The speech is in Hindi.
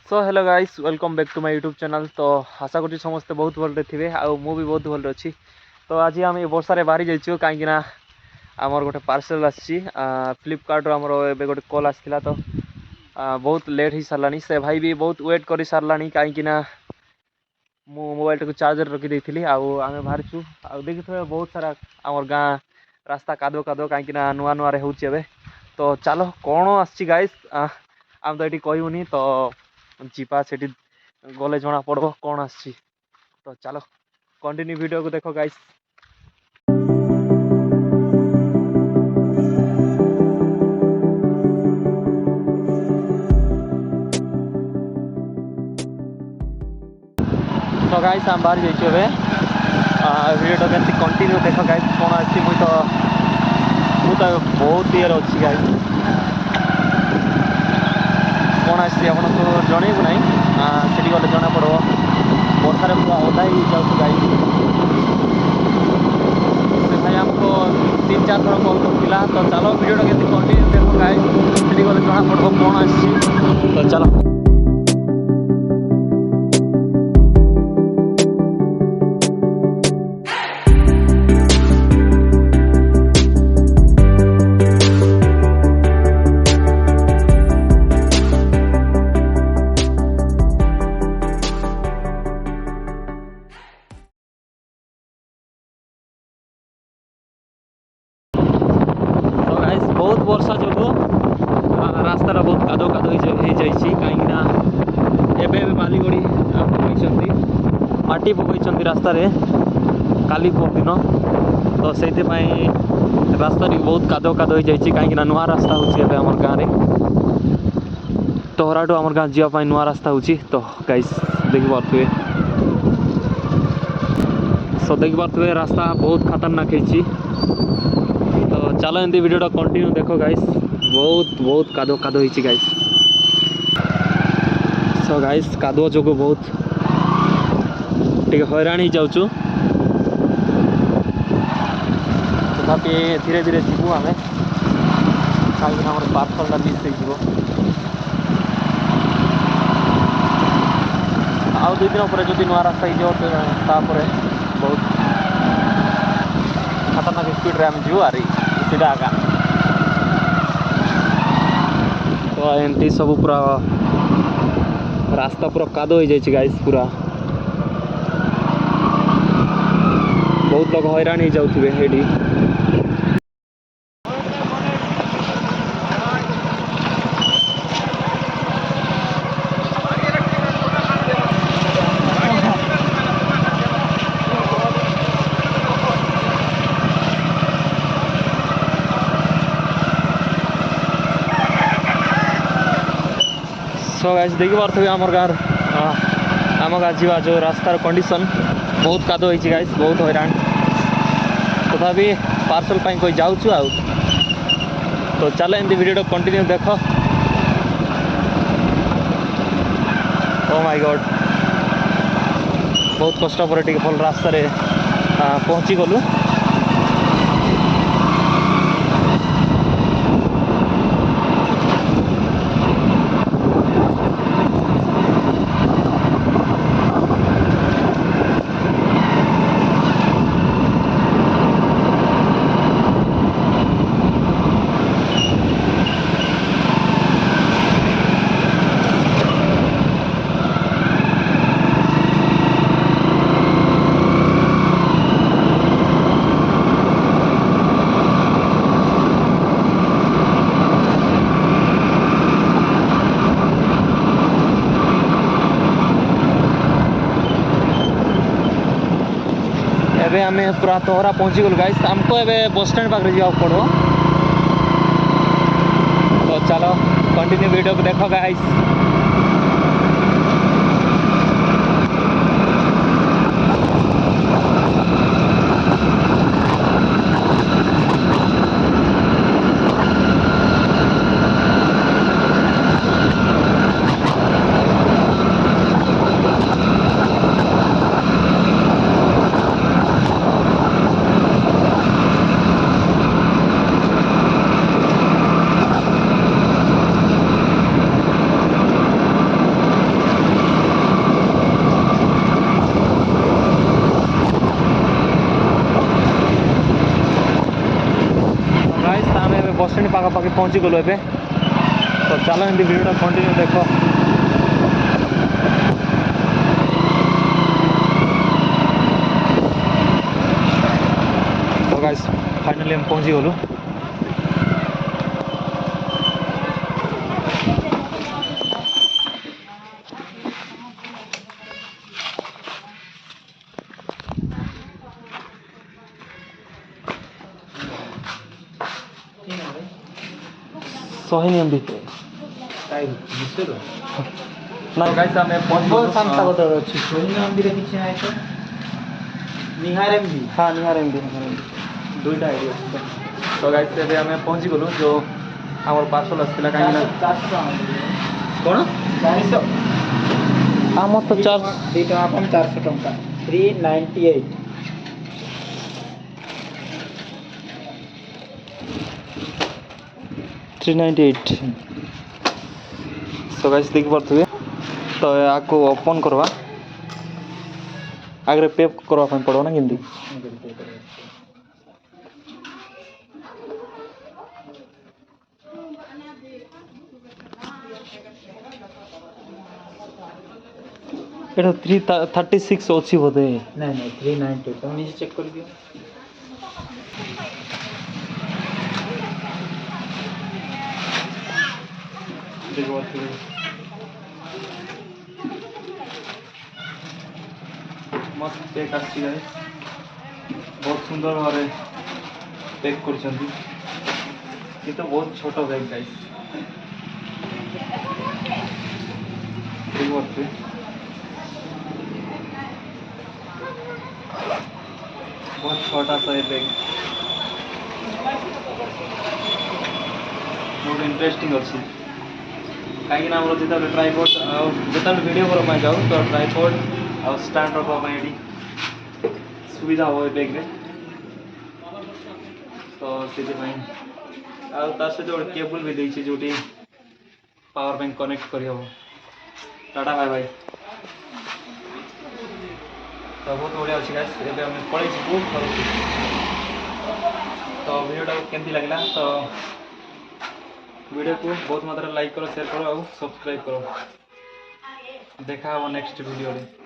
So hello guys welcome back to my YouTube channel. तो आशा करूँ समस्ते बहुत भलरे थे मु भी बहुत भलरे अच्छी। तो आज आम वर्षार बाहरी जाइए कहीं आमर गोटे पार्सल आसी फ्लिपकार्ट आमर ए गोटे कॉल आसाला। तो बहुत लेट हो सारा से भाई भी बहुत वेट कर सारा कहीं मोबाइल टाक चार्जर रखी थी आम बाहरचु देखिए बहुत सारा आमर गाँ रास्ता कादो कादो कहीं नुआ नुआ हो। तो चलो कौन आसी गाइस आम तो ये कहूनी तो जीपा से गले जना पड़ो कौन आसी। तो चलो कंटिन्यू वीडियो को देखो गाइस। तो गाइस आम बाहर जाइए वीडियो केमती कंटिन्यू देख गाइस कौन आसी। मुझे तो बहुत ये अच्छी गाइस कौन आसी आपको जनइबू ना से गले जना पड़ो वर्षार पूरा ओदा ही जाऊँ गाई से भाई हमको 3-4 थर कॉल करता। तो चलो वीडियो केमती कंटिन्यू देखो गाइस से गले जना पड़ो कौन आसी। तो चलो बहुत वर्षा जो रास्ता बहुत कादो कादो कहीं बालीगड़ी पकई माटी पकई रास्तार काली दिन। तो से रास्ता बहुत कादो कादो कहीं नुआ रास्ता होम गाँव में टहराटू आम गाँव जावाई नुआ रास्ता हो। तो गाइस देखिए सो देखिए रास्ता बहुत खतरनाक है। तो चलो एमती वीडियो कंटिन्यू देखो गाइस बहुत बहुत कादो कादो हो गाइस। सो गाइस कादुआ जो बहुत हैरान हो जाऊँ। तथापि धीरे धीरे जीवु आम कहीं आम पार्सलटा मिस हो। आउ 2 दिन पर जो नुआ रास्ता हो बहुत खतरनाक स्पीड आम जीव आरी सीधा आगा। तो एमती सब पूरा रास्ता पूरा कादो हो जाए गाइस पूरा बहुत लोग हैरान हो जाऊे। सो गाइस देखी पारे आम गाँव आम गाँव जा जो रास्तार कंडीशन बहुत कादो हो गाइस बहुत हैरान। तथापि पार्सल कोई जाऊँ तो चलो एमती वीडियो कंटिन्यू देख। ओ माय गॉड बहुत कष्ट पर भल रास्तार पहुँची गलु। एबे आम पूरा तोहरा पहुँची गलु गाइस आमको एबे बस स्टैंड पाखे जावाक पड़ो। तो चलो कंटिन्यू वीडियो को देखो गाइस। श्रेणी पाखापाखि पहुँची गलु ए तो चलो एमती भिडियो कंटिन्यू देख। तो गाइस फाइनली हम पहुँची गलु। सोहिनी भी ना गाइस हमें पहुंच शांता गोटर अछि सोहिनी मंदिर किछि नै तो निहारम भी हाँ निहारम भी दुईटा आइडिया। तो गाइस एबे हमें पहुंची गलु जो हमर पार्सल आसला काई ना 400 कोन 400 हमर तो 4 2 अपन 400 टंका 398 398। सो गाइस देख पारथुए तो आको ओपन करवा आगे पे करवा ପାଇଁ ପଡିବ ନା କେମିତି? एटा 336 ଅଛି ବୋଧେ। नहीं 398 तुम नीचे चेक कर दियो। देखो मस्त पैक आछि गाइस बहुत सुंदर भावे पैक करछंती ये तो बहुत छोटा बैग गाइस देखो बहुत छोटा सा ये बैग बहुत इंटरेस्टिंग अच्छी कहीं ना जो ट्राइपॉड जो वीडियो करवाई जाऊ तो ट्राइपॉड और स्टैंड रखा सुविधा हो बैग में तो से सहित गोटे केबल भी देती जो पावर बैंक कनेक्ट कर टाटा बाय बाय। तो बहुत बढ़िया अच्छी गाइस एबे हम पड़े तो वीडियोटा केमती लगला तो वीडियो को बहुत मात्रा लाइक करो शेयर करो और सब्सक्राइब करो। देखा नेक्स्ट वीडियो रे।